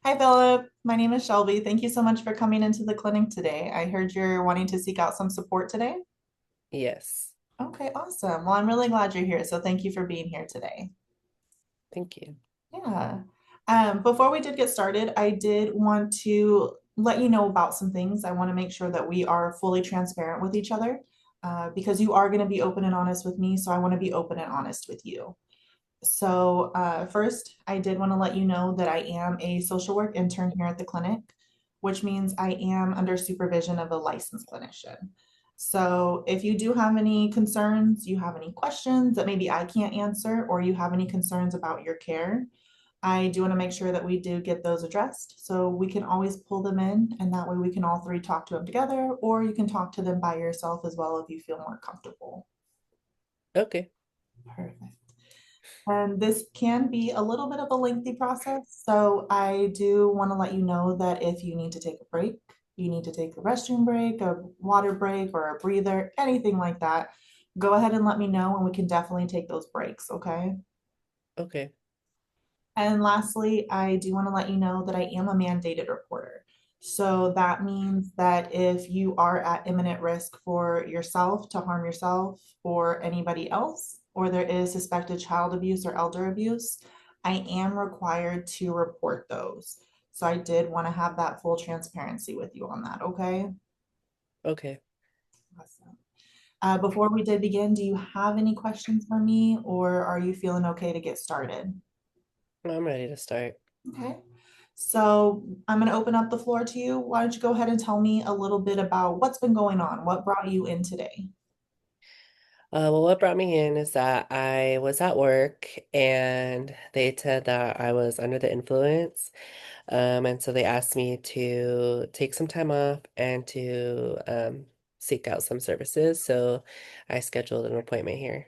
Hi, Philip. My name is Shelby. Thank you so much for coming into the clinic today. I heard you're wanting to seek out some support today. Yes, Okay, awesome. Well, I'm really glad you're here. So thank you for being here today. thank you. Yeah. Before we did get started, I did want to let you know about some things. I want to make sure that we are fully transparent with each other because you are going to be open and honest with me. So I want to be open and honest with you. First, I did want to let you know that I am a social work intern here at the clinic, which means I am under supervision of a licensed clinician. So, if you do have any concerns, you have any questions that maybe I can't answer, or you have any concerns about your care, I do want to make sure that we do get those addressed. So, we can always pull them in, and that way we can all three talk to them together, or you can talk to them by yourself as well if you feel more comfortable. Okay, Perfect. And this can be a little bit of a lengthy process. So I do want to let you know that if you need to take a break, you need to take a restroom break, a water break, or a breather, anything like that, go ahead and let me know and we can definitely take those breaks, okay? okay, And lastly, I do want to let you know that I am a mandated reporter. So that means that if you are at imminent risk for yourself to harm yourself or anybody else, or there is suspected child abuse or elder abuse, I am required to report those. So I did want to have that full transparency with you on that, okay? okay. Awesome. Before we did begin, do you have any questions for me or are you feeling okay to get started? I'm ready to start. Okay. So I'm going to open up the floor to you. Why don't you go ahead and tell me a little bit about what's been going on? What brought you in today? Well, what brought me in is that I was at work and they said that I was under the influence. And so they asked me to take some time off and to seek out some services. So I scheduled an appointment here.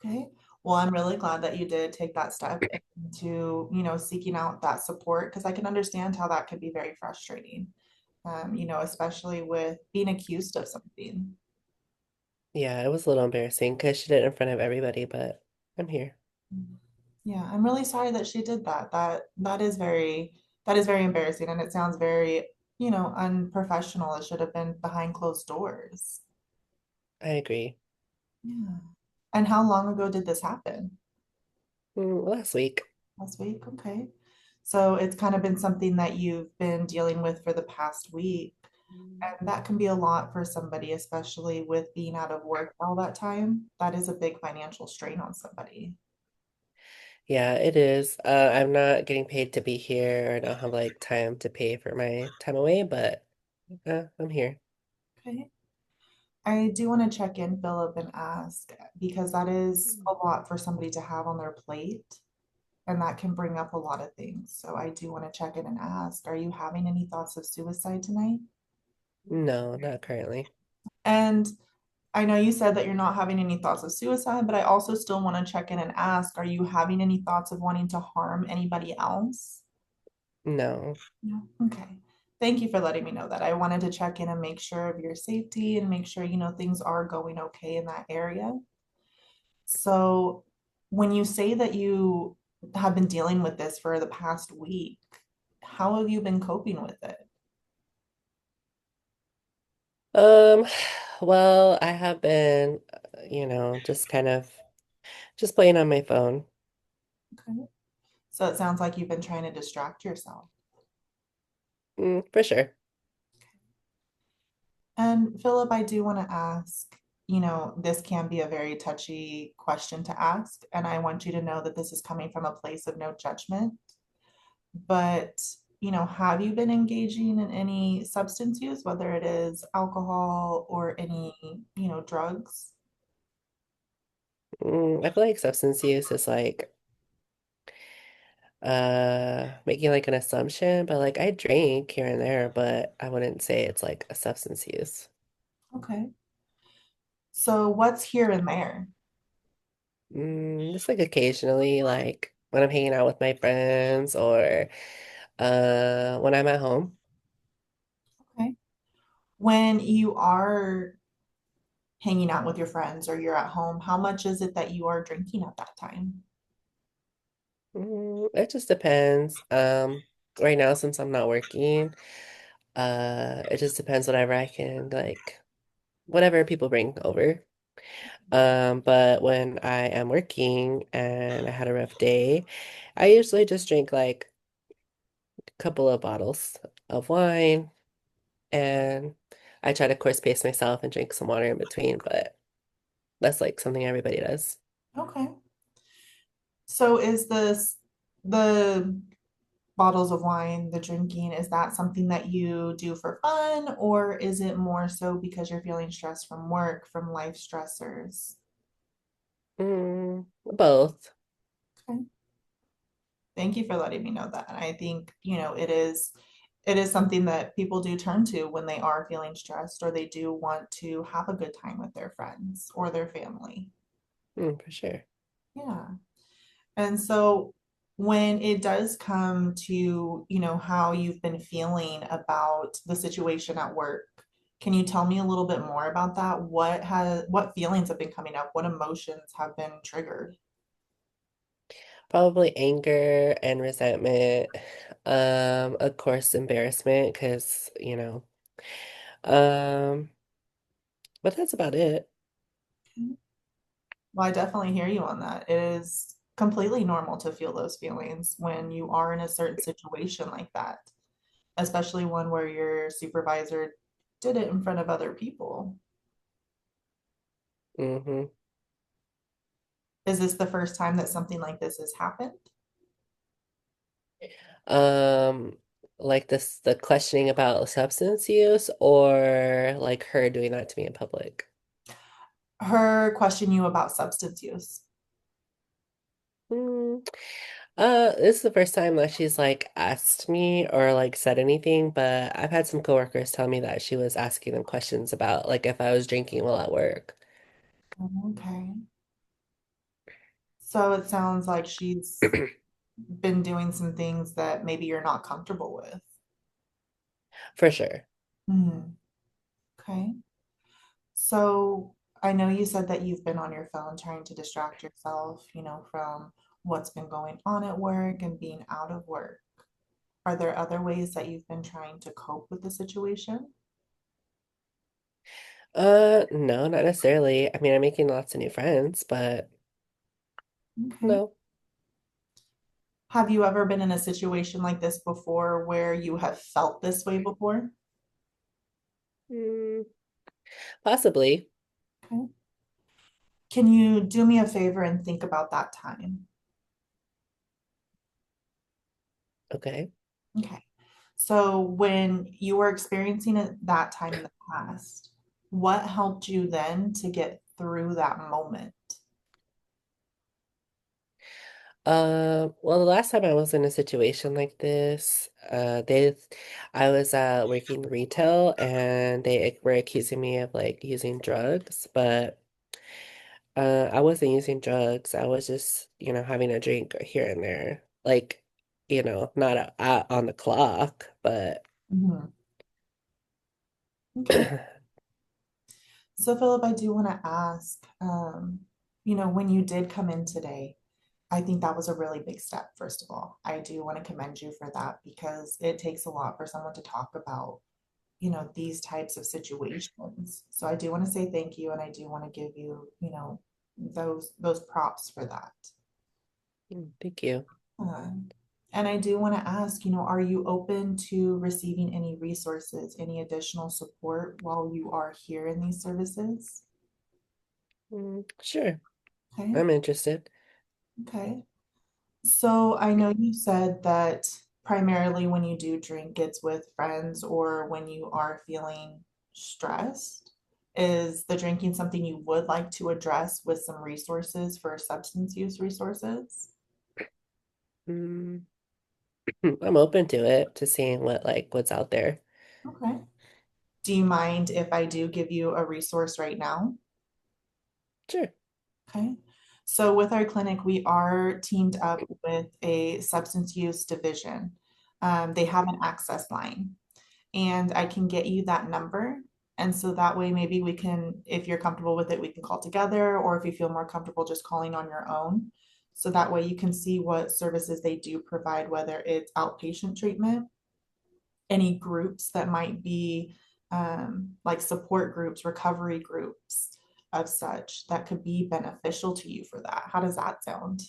Okay. Well, I'm really glad that you did take that step into, seeking out that support because I can understand how that could be very frustrating, especially with being accused of something. Yeah, it was a little embarrassing because she did it in front of everybody, but I'm here. Yeah, I'm really sorry that she did that. That is very embarrassing and it sounds very, unprofessional. It should have been behind closed doors. I agree. Yeah. And how long ago did this happen? Last week. Last week? Okay. So it's kind of been something that you've been dealing with for the past week. And that can be a lot for somebody, especially with being out of work all that time. That is a big financial strain on somebody. Yeah, it is. I'm not getting paid to be here. I don't have like time to pay for my time away, but I'm here. Okay. I do want to check in, Philip, and ask because that is a lot for somebody to have on their plate, and that can bring up a lot of things. So I do want to check in and ask, are you having any thoughts of suicide tonight? No, not currently. And I know you said that you're not having any thoughts of suicide, but I also still want to check in and ask, are you having any thoughts of wanting to harm anybody else? No. No. Okay. Thank you for letting me know that. I wanted to check in and make sure of your safety and make sure, things are going okay in that area. So when you say that you have been dealing with this for the past week, how have you been coping with it? Um, well, I have been, just kind of just playing on my phone. Okay. So it sounds like you've been trying to distract yourself. For sure. And Philip, I do want to ask, this can be a very touchy question to ask, and I want you to know that this is coming from a place of no judgment. But, have you been engaging in any substance use, whether it is alcohol or any, drugs? I feel like substance use is like making like an assumption, but like I drink here and there, but I wouldn't say it's like a substance use. Okay. So what's here and there? Just like occasionally, like when I'm hanging out with my friends or when I'm at home. Okay. When you are hanging out with your friends or you're at home, how much is it that you are drinking at that time? It just depends. right now, since I'm not working, it just depends whatever I can like whatever people bring over. But when I am working and I had a rough day, I usually just drink like a couple of bottles of wine and I try to course pace myself and drink some water in between, but that's like something everybody does. Okay. So is this the bottles of wine, the drinking, is that something that you do for fun, or is it more so because you're feeling stressed from work, from life stressors? Both. Okay. Thank you for letting me know that. And I think, it is something that people do turn to when they are feeling stressed or they do want to have a good time with their friends or their family. For sure. Yeah. And so when it does come to, how you've been feeling about the situation at work, can you tell me a little bit more about that? What feelings have been coming up? What emotions have been triggered? Probably anger and resentment. Of course, embarrassment because, um, but that's about it. Well, I definitely hear you on that. It is completely normal to feel those feelings when you are in a certain situation like that, especially one where your supervisor did it in front of other people. hmm Is this the first time that something like this has happened? Um, like the questioning about substance use or like her doing that to me in public. Her question you about substance use. Mm, this is the first time that she's like asked me or like said anything, but I've had some coworkers tell me that she was asking them questions about like if I was drinking while at work. Okay. So it sounds like she's been doing some things that maybe you're not comfortable with. For sure. Hmm. Okay. So I know you said that you've been on your phone trying to distract yourself, from what's been going on at work and being out of work. Are there other ways that you've been trying to cope with the situation? No, not necessarily. I mean, I'm making lots of new friends, but Okay. no. Have you ever been in a situation like this before where you have felt this way before? Mm, possibly. Okay. Can you do me a favor and think about that time? Okay. Okay. So when you were experiencing it that time in the past, what helped you then to get through that moment? Well, the last time I was in a situation like this, I was working retail and they were accusing me of like using drugs, but I wasn't using drugs. I was just, having a drink here and there, like, not on the clock, but Mhm. Okay. So Philip, I do want to ask, when you did come in today, I think that was a really big step, first of all. I do want to commend you for that because it takes a lot for someone to talk about, these types of situations. So I do want to say thank you and I do want to give you, those props for that. Thank you. Um, and I do want to ask, are you open to receiving any resources, any additional support while you are here in these services? Sure. Okay, I'm interested. okay. So I know you said that primarily when you do drink, it's with friends or when you are feeling stressed. Is the drinking something you would like to address with some resources for substance use resources? Mm, I'm open to it, to seeing what's out there. Okay. Do you mind if I do give you a resource right now? Sure. Okay. So with our clinic, we are teamed up with a substance use division. They have an access line, and I can get you that number. And so that way, maybe if you're comfortable with it, we can call together, or if you feel more comfortable just calling on your own. So that way you can see what services they do provide, whether it's outpatient treatment, any groups that might be like support groups, recovery groups of such that could be beneficial to you for that. How does that sound?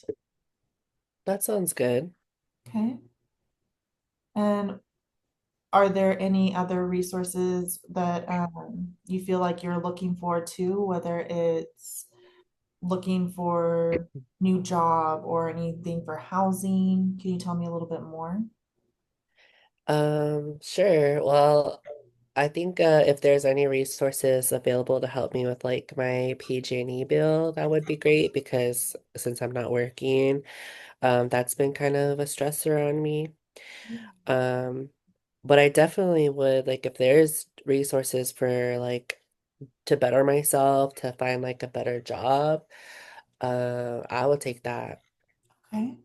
That sounds good. Okay. And are there any other resources that you feel like you're looking for too, whether it's looking for new job or anything for housing? Can you tell me a little bit more? Sure. Well, I think if there's any resources available to help me with like my PG&E bill, that would be great because since I'm not working, that's been kind of a stressor on me. Um, but I definitely would like if there's resources for like to better myself, to find like a better job, I would take that. Okay.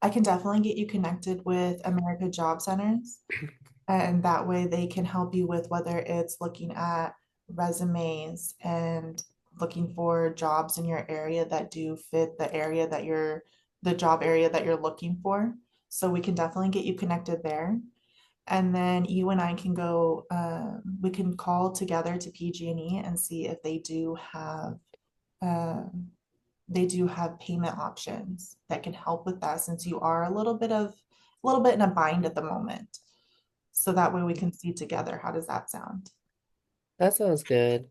I can definitely get you connected with America Job Centers, and that way they can help you with whether it's looking at resumes and looking for jobs in your area that do fit the job area that you're looking for. So we can definitely get you connected there. And then you and I can go, we can call together to PG&E and see if um, they do have payment options that can help with that since you are a little bit in a bind at the moment. So that way we can see together. How does that sound? That sounds good.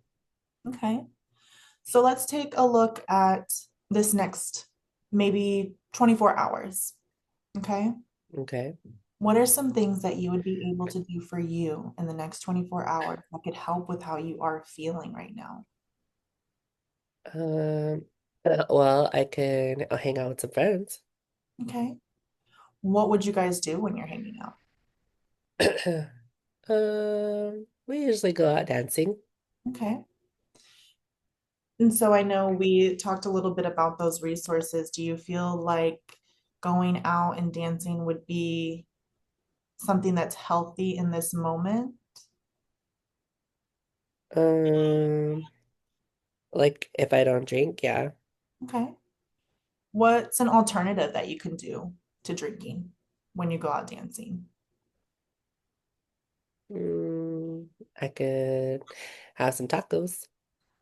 Okay. So let's take a look at this next maybe 24 hours. Okay. Okay. What are some things that you would be able to do for you in the next 24 hours that could help with how you are feeling right now? Um, well, I can hang out with some friends. Okay. What would you guys do when you're hanging out? We usually go out dancing. Okay. And so I know we talked a little bit about those resources. Do you feel like going out and dancing would be something that's healthy in this moment? Um, like if I don't drink, yeah. Okay. What's an alternative that you can do to drinking when you go out dancing? Mm, I could have some tacos.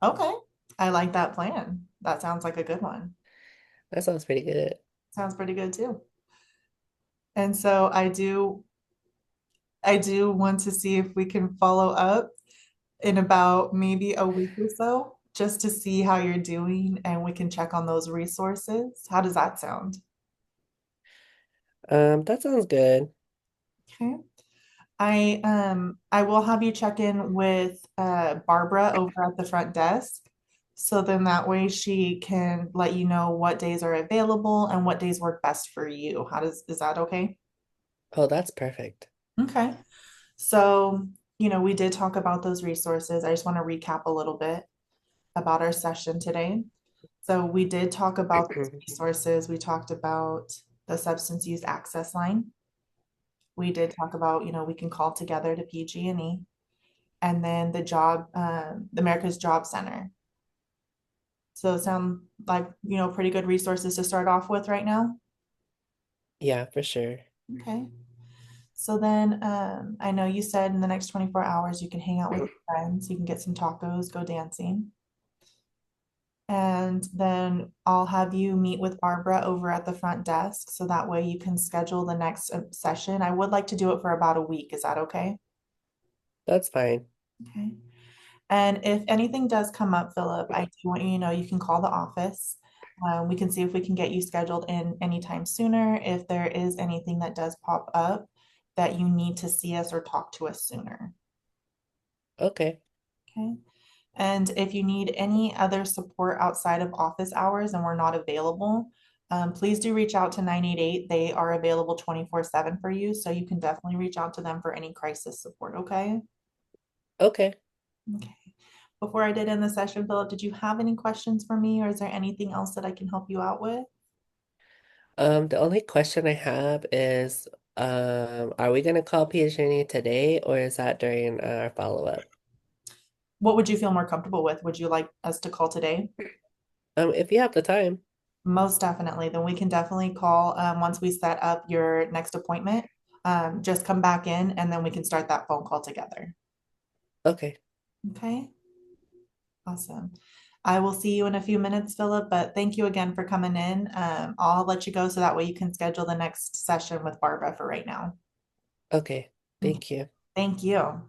Okay. I like that plan. That sounds like a good one. That sounds pretty good. Sounds pretty good too. And so I do want to see if we can follow up in about maybe a week or so, just to see how you're doing and we can check on those resources. How does that sound? That sounds good. Okay. I will have you check in with Barbara over at the front desk. So then that way she can let you know what days are available and what days work best for you. Is that okay? Oh, that's perfect. Okay. So, we did talk about those resources. I just want to recap a little bit about our session today. So we did talk about those resources. We talked about the substance use access line. We did talk about, we can call together to PG&E, and then the America's Job Center. So sound like, pretty good resources to start off with right now. Yeah, for sure. Okay. So then I know you said in the next 24 hours you can hang out with your friends, you can get some tacos, go dancing. And then I'll have you meet with Barbara over at the front desk so that way you can schedule the next session. I would like to do it for about a week. Is that okay? That's fine. Okay. And if anything does come up, Philip, I do want you to know you can call the office. We can see if we can get you scheduled in anytime sooner. If there is anything that does pop up that you need to see us or talk to us sooner. Okay. Okay. And if you need any other support outside of office hours and we're not available, please do reach out to 988. They are available 24/7 for you. So you can definitely reach out to them for any crisis support. Okay. Okay. Okay. Before I did end the session, Philip, did you have any questions for me or is there anything else that I can help you out with? The only question I have is, are we gonna call PG&E today or is that during our follow-up? What would you feel more comfortable with? Would you like us to call today? If you have the time. Most definitely. Then we can definitely call once we set up your next appointment. Just come back in and then we can start that phone call together. Okay. Okay, awesome. I will see you in a few minutes, Philip, but thank you again for coming in. I'll let you go so that way you can schedule the next session with Barbara for right now. Okay. Okay, Thank you. thank you.